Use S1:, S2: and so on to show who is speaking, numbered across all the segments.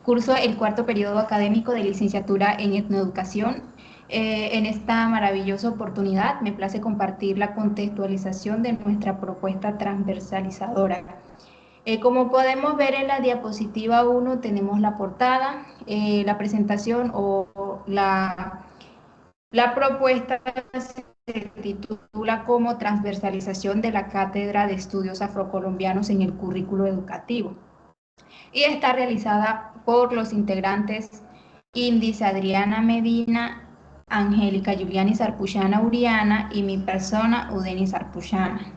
S1: Curso el cuarto periodo académico de licenciatura en etnoeducación. En esta maravillosa oportunidad me place compartir la contextualización de nuestra propuesta transversalizadora. Como podemos ver en la diapositiva 1 tenemos la portada, la presentación o la propuesta se titula como transversalización de la Cátedra de Estudios Afrocolombianos en el currículo educativo y está realizada por los integrantes Indis Adriana Medina, Angélica Juliani Sarpuchana Uriana y mi persona Udeni Sarpuchana.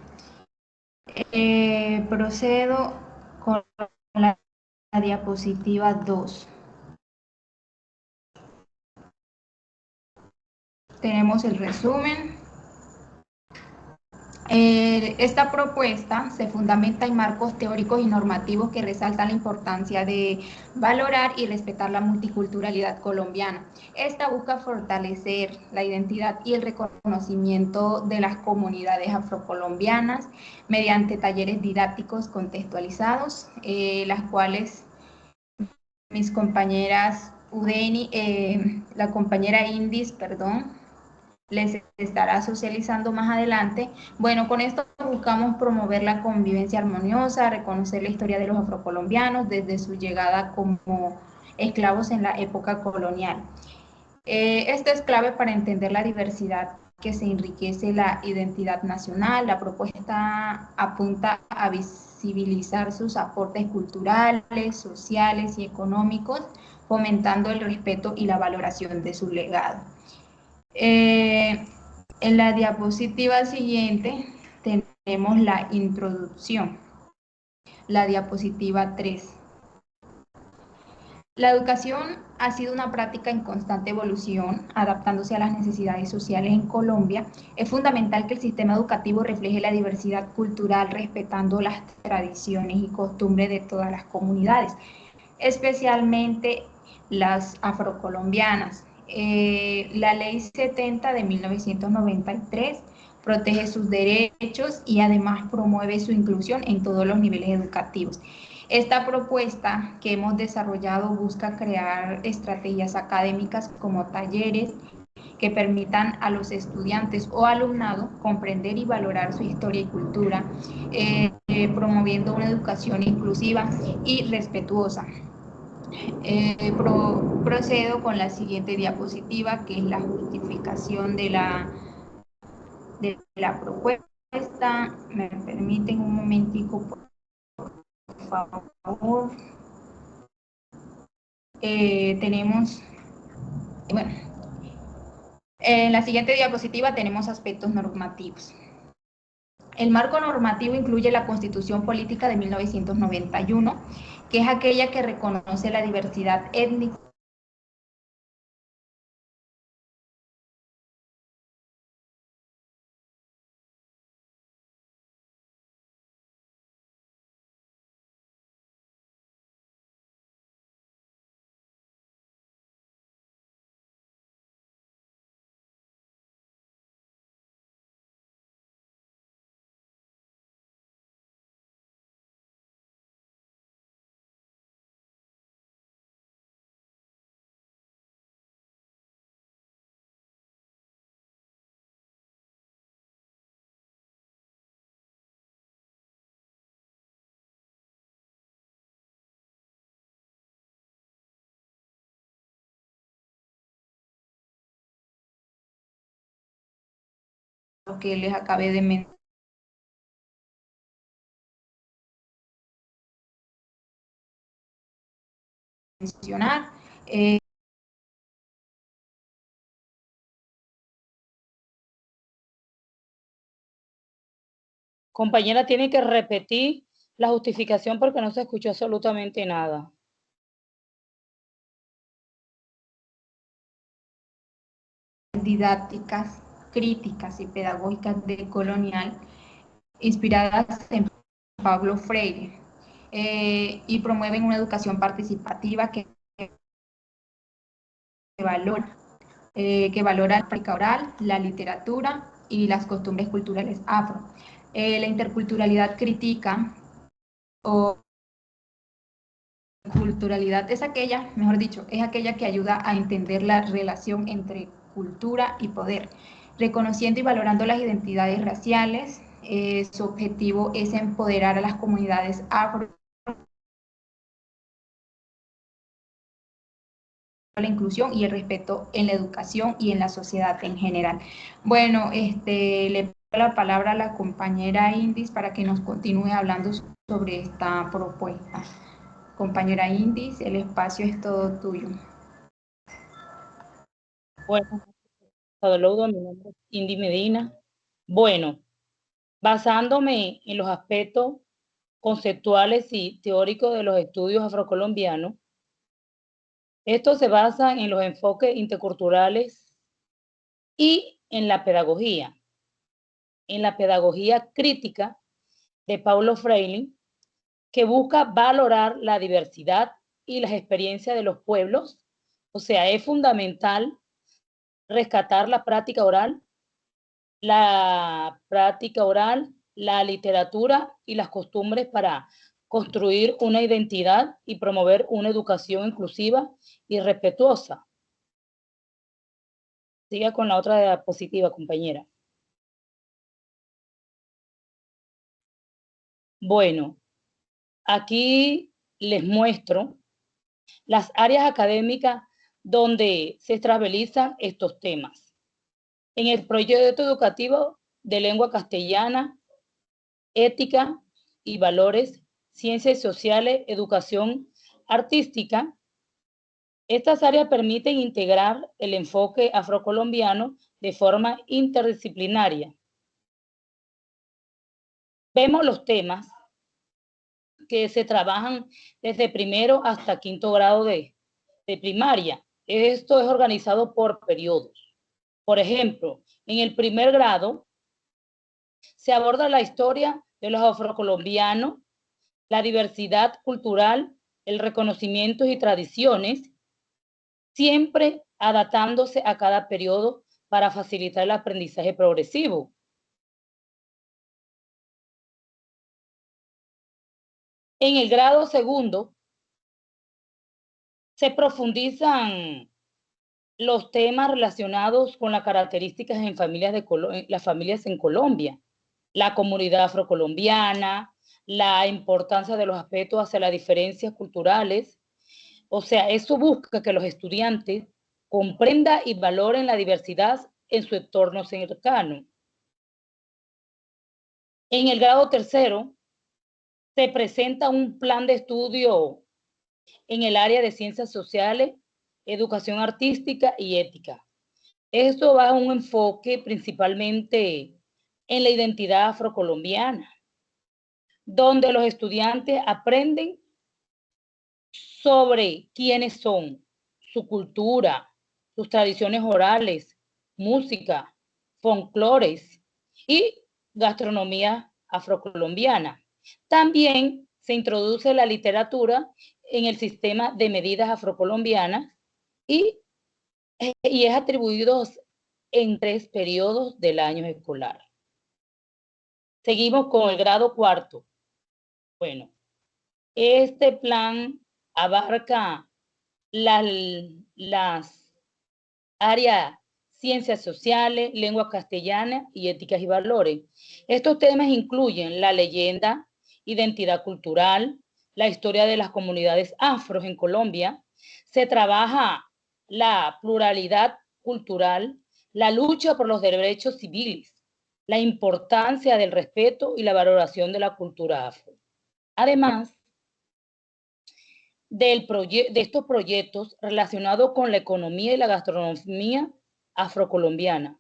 S1: Procedo con la diapositiva 2. Tenemos el resumen. Esta propuesta se fundamenta en marcos teóricos y normativos que resaltan la importancia de valorar y respetar la multiculturalidad colombiana. Esta busca fortalecer la identidad y el reconocimiento de las comunidades afrocolombianas mediante talleres didácticos contextualizados, las cuales mis compañeras Udeni, la compañera Indis, perdón, les estará socializando más adelante. Bueno, con esto buscamos promover la convivencia armoniosa, reconocer la historia de los afrocolombianos desde su llegada como esclavos en la época colonial. Esto es clave para entender la diversidad que se enriquece la identidad nacional. La propuesta apunta a visibilizar sus aportes culturales, sociales y económicos, fomentando el respeto y la valoración de su legado. En la diapositiva siguiente tenemos la introducción, la diapositiva 3. La educación ha sido una práctica en constante evolución, adaptándose a las necesidades sociales en Colombia. Es fundamental que el sistema educativo refleje la diversidad cultural, respetando las tradiciones y costumbres de todas las comunidades, especialmente las afrocolombianas. La Ley 70 de 1993 protege sus derechos y además promueve su inclusión en todos los niveles educativos. Esta propuesta que hemos desarrollado busca crear estrategias académicas como talleres que permitan a los estudiantes o alumnado comprender y valorar su historia y cultura, promoviendo una educación inclusiva y respetuosa. Procedo con la siguiente diapositiva, que es la justificación de la propuesta. Me permiten un momentico, por favor. Tenemos, bueno, en la siguiente diapositiva tenemos aspectos normativos. El marco normativo incluye la Constitución Política de 1991, que es aquella que reconoce la diversidad étnica que les acabé de mencionar.
S2: Compañera, tiene que repetir la justificación porque no se escuchó absolutamente nada.
S1: Didácticas, críticas y pedagógicas de colonial, inspiradas en Pablo Freire, y promueven una educación participativa que valora la práctica oral, la literatura y las costumbres culturales afro. La interculturalidad critica o Culturalidad es aquella, mejor dicho, es aquella que ayuda a entender la relación entre cultura y poder, reconociendo y valorando las identidades raciales. Su objetivo es empoderar a las comunidades afro, la inclusión y el respeto en la educación y en la sociedad en general. Bueno, le doy la palabra a la compañera Indis para que nos continúe hablando sobre esta propuesta. Compañera Indis, el espacio es todo tuyo.
S2: Bueno, saludo, mi nombre es Indy Medina. Bueno, basándome en los aspectos conceptuales y teóricos de los estudios afrocolombianos, estos se basan en los enfoques interculturales y en la pedagogía crítica de Paulo Freire, que busca valorar la diversidad y las experiencias de los pueblos. O sea, es fundamental rescatar la práctica oral, la literatura y las costumbres para construir una identidad y promover una educación inclusiva y respetuosa. Siga con la otra diapositiva, compañera. Bueno, aquí les muestro las áreas académicas donde se estabilizan estos temas. En el proyecto educativo de lengua castellana, ética y valores, ciencias sociales, educación artística, estas áreas permiten integrar el enfoque afrocolombiano de forma interdisciplinaria. Vemos los temas que se trabajan desde primero hasta quinto grado de primaria. Esto es organizado por periodos. Por ejemplo, en el primer grado se aborda la historia de los afrocolombianos, la diversidad cultural, el reconocimiento y tradiciones, siempre adaptándose a cada periodo para facilitar el aprendizaje progresivo. En el grado segundo se profundizan los temas relacionados con las características en las familias en Colombia, la comunidad afrocolombiana, la importancia de los aspectos hacia las diferencias culturales. O sea, eso busca que los estudiantes comprendan y valoren la diversidad en su entorno cercano. En el grado tercero se presenta un plan de estudio en el área de ciencias sociales, educación artística y ética. Esto va a un enfoque principalmente en la identidad afrocolombiana, donde los estudiantes aprenden sobre quiénes son, su cultura, sus tradiciones orales, música, folclores y gastronomía afrocolombiana. También se introduce la literatura en el sistema de medidas afrocolombianas y es atribuido en 3 periodos del año escolar. Seguimos con el grado cuarto. Bueno, este plan abarca las áreas ciencias sociales, lengua castellana y éticas y valores. Estos temas incluyen la leyenda, identidad cultural, la historia de las comunidades afros en Colombia. Se trabaja la pluralidad cultural, la lucha por los derechos civiles, la importancia del respeto y la valoración de la cultura afro. Además, de estos proyectos relacionados con la economía y la gastronomía afrocolombiana.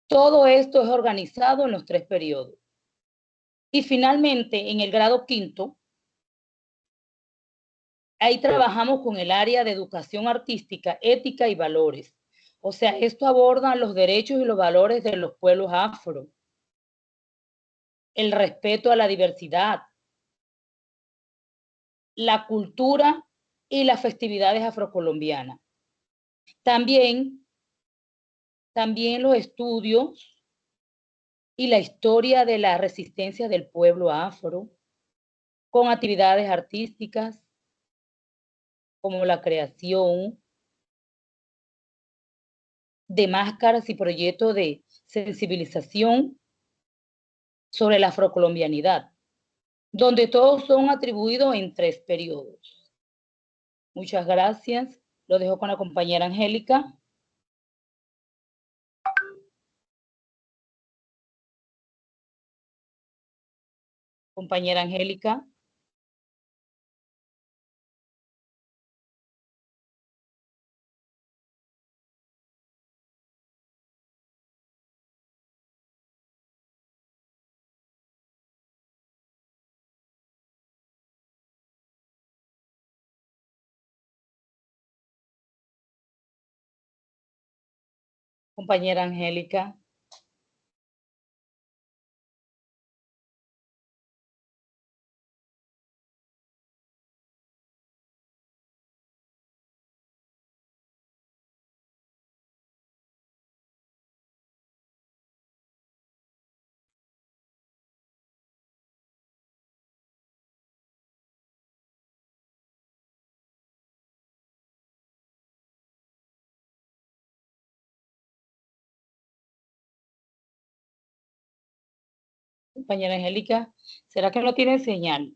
S2: Todo esto es organizado en los 3 periodos. Y finalmente, en el grado quinto, ahí trabajamos con el área de educación artística, ética y valores. O sea, esto aborda los derechos y los valores de los pueblos afro, el respeto a la diversidad, la cultura y las festividades afrocolombianas. También los estudios y la historia de la resistencia del pueblo afro, con actividades artísticas, como la creación de máscaras y proyectos de sensibilización sobre la afrocolombianidad, donde todos son atribuidos en 3 periodos. Muchas gracias. Lo dejo con la compañera Angélica. Compañera Angélica. Compañera Angélica. Compañera Angélica, ¿será que no tiene señal?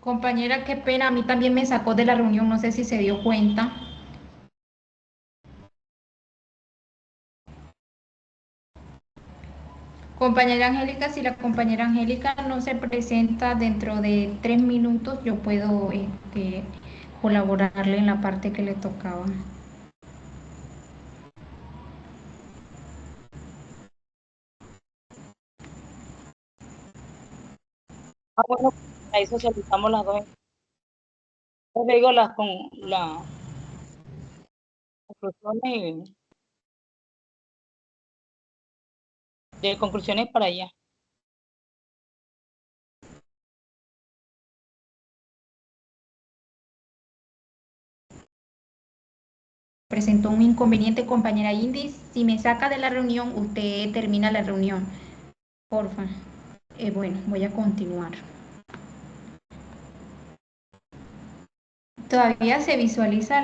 S1: Compañera, qué pena, a mí también me sacó de la reunión, no sé si se dio cuenta. Compañera Angélica, si la compañera Angélica no se presenta dentro de 3 minutos, yo puedo colaborarle en la parte que le tocaba.
S2: Bueno, ahí socializamos las dos. Les digo las conclusiones de conclusiones para allá.
S1: Presentó un inconveniente, compañera Indy. Si me saca de la reunión, usted termina la reunión. Porfa. Bueno, voy a continuar. Todavía se visualiza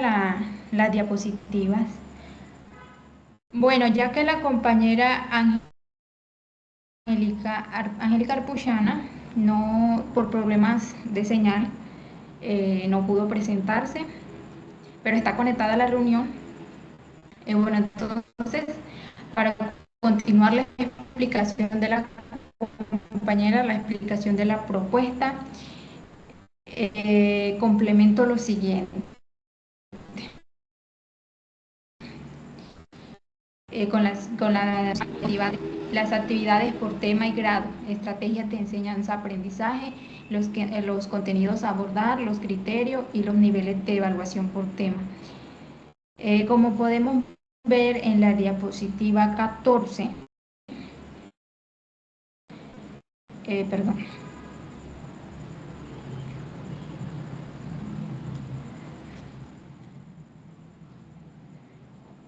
S1: las diapositivas. Bueno, ya que la compañera Angélica Arpuchana, no, por problemas de señal, no pudo presentarse, pero está conectada a la reunión. Bueno, entonces, para continuar la explicación de la compañera, la explicación de la propuesta, complemento lo siguiente. Con las actividades por tema y grado, estrategias de enseñanza-aprendizaje, los contenidos a abordar, los criterios y los niveles de evaluación por tema. Como podemos ver en la diapositiva 14, perdón.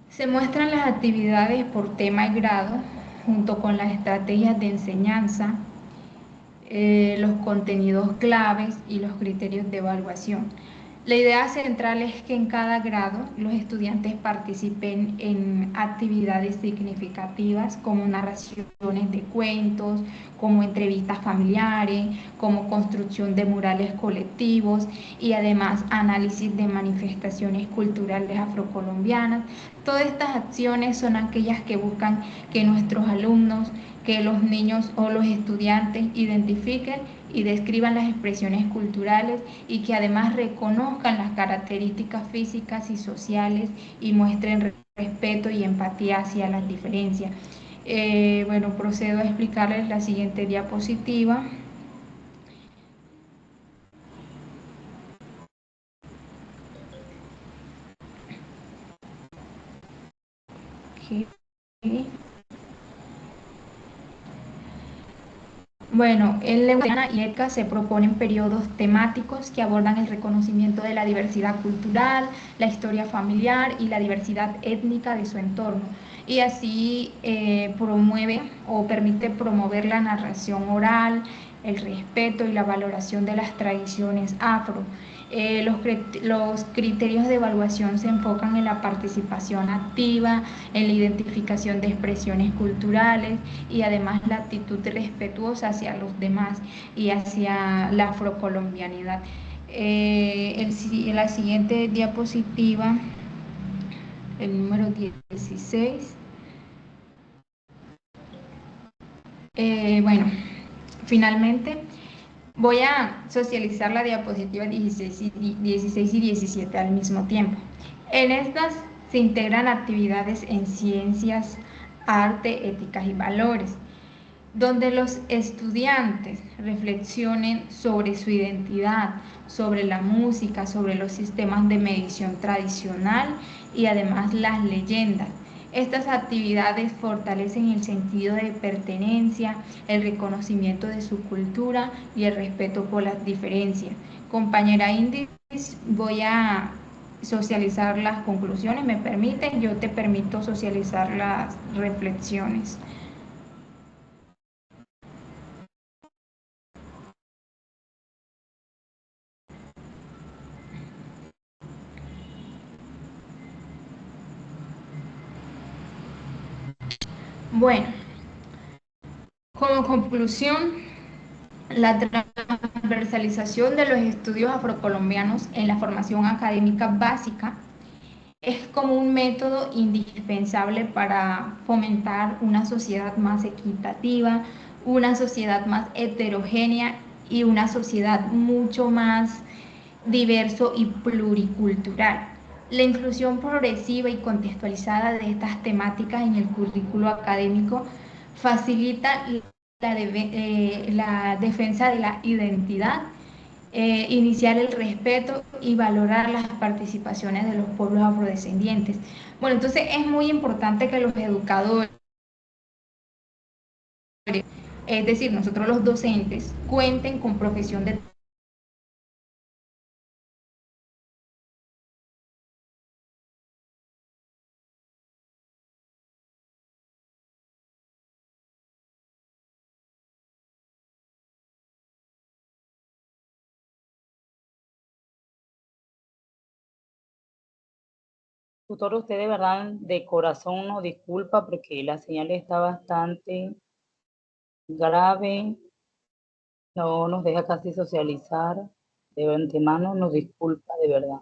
S1: Se muestran las actividades por tema y grado, junto con las estrategias de enseñanza, los contenidos claves y los criterios de evaluación. La idea central es que en cada grado los estudiantes participen en actividades significativas como narraciones de cuentos, como entrevistas familiares, como construcción de murales colectivos y además análisis de manifestaciones culturales afrocolombianas. Todas estas acciones son aquellas que buscan que nuestros alumnos, que los niños o los estudiantes identifiquen y describan las expresiones culturales y que además reconozcan las características físicas y sociales y muestren respeto y empatía hacia las diferencias. Bueno, procedo a explicarles la siguiente diapositiva. Okay. Bueno, en Leucana y ECA se proponen periodos temáticos que abordan el reconocimiento de la diversidad cultural, la historia familiar y la diversidad étnica de su entorno. Y así promueve o permite promover la narración oral, el respeto y la valoración de las tradiciones afro. Los criterios de evaluación se enfocan en la participación activa, en la identificación de expresiones culturales y además la actitud respetuosa hacia los demás y hacia la afrocolombianidad. La siguiente diapositiva, el número 16. Bueno, finalmente voy a socializar la diapositiva 16 y 17 al mismo tiempo. En estas se integran actividades en ciencias, arte, éticas y valores, donde los estudiantes reflexionen sobre su identidad, sobre la música, sobre los sistemas de medición tradicional y además las leyendas. Estas actividades fortalecen el sentido de pertenencia, el reconocimiento de su cultura y el respeto por las diferencias. Compañera Indis, voy a socializar las conclusiones, ¿me permiten? Yo te permito socializar las reflexiones. Bueno, como conclusión, la transversalización de los estudios afrocolombianos en la formación académica básica es como un método indispensable para fomentar una sociedad más equitativa, una sociedad más heterogénea y una sociedad mucho más diverso y pluricultural. La inclusión progresiva y contextualizada de estas temáticas en el currículo académico facilita la defensa de la identidad, iniciar el respeto y valorar las participaciones de los pueblos afrodescendientes. Bueno, entonces es muy importante que los educadores, es decir, nosotros los docentes, cuenten con profesión de
S2: Tutor, usted de verdad, de corazón nos disculpa porque la señal está bastante grave, no nos deja casi socializar. De antemano nos disculpa de verdad.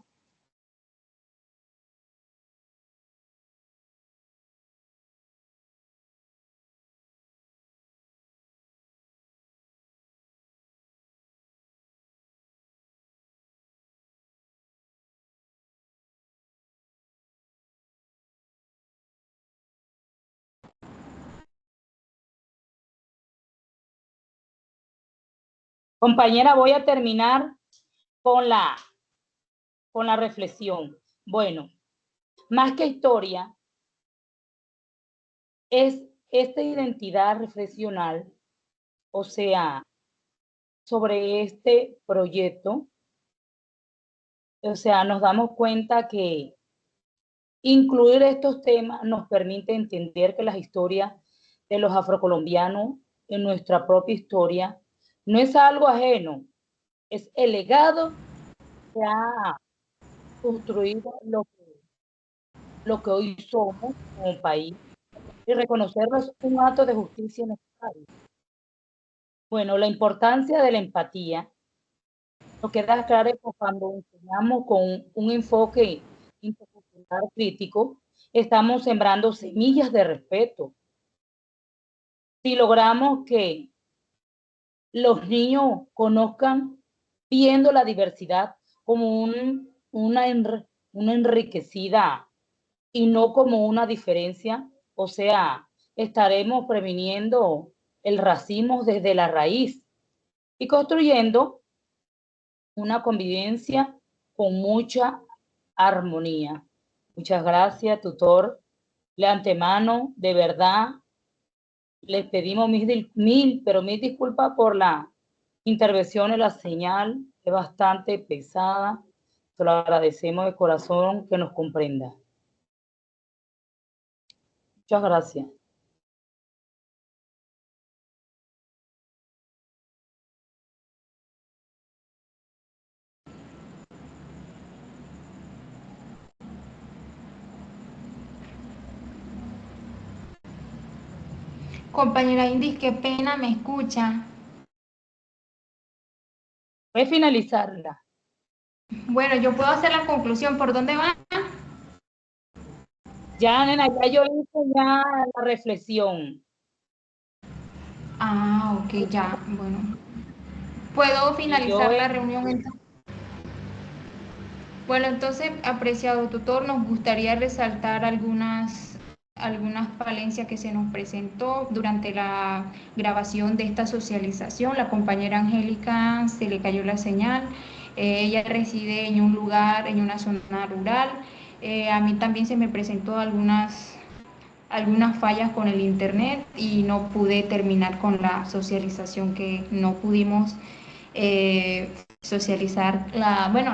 S2: Compañera, voy a terminar con la reflexión. Bueno, más que historia, es esta identidad reflexional, o sea, sobre este proyecto, o sea, nos damos cuenta que incluir estos temas nos permite entender que las historias de los afrocolombianos en nuestra propia historia no es algo ajeno, es el legado que ha construido lo que hoy somos como país y reconocerlo es un acto de justicia necesario. Bueno, la importancia de la empatía nos queda claro cuando enseñamos con un enfoque intercultural crítico, estamos sembrando semillas de respeto. Si logramos que los niños conozcan viendo la diversidad como una enriquecida y no como una diferencia, o sea, estaremos previniendo el racismo desde la raíz y construyendo una convivencia con mucha armonía. Muchas gracias, tutor. De antemano, de verdad, les pedimos mil disculpas por la intervención en la señal, es bastante pesada. Se lo agradecemos de corazón que nos comprenda. Muchas gracias.
S1: Compañera Indis, qué pena, me escucha.
S2: Puede finalizarla.
S1: Bueno, yo puedo hacer la conclusión. ¿Por dónde va?
S2: Ya, nena, ya yo hice ya la reflexión.
S1: Ah, ok, ya, bueno. ¿Puedo
S2: Y yo,
S1: finalizar la reunión entonces? Bueno, entonces, apreciado tutor, nos gustaría resaltar algunas falencias que se nos presentó durante la grabación de esta socialización. La compañera Angélica se le cayó la señal. Ella reside en un lugar, en una zona rural. A mí también se me presentó algunas fallas con el internet y no pude terminar con la socialización, que no pudimos socializar bueno,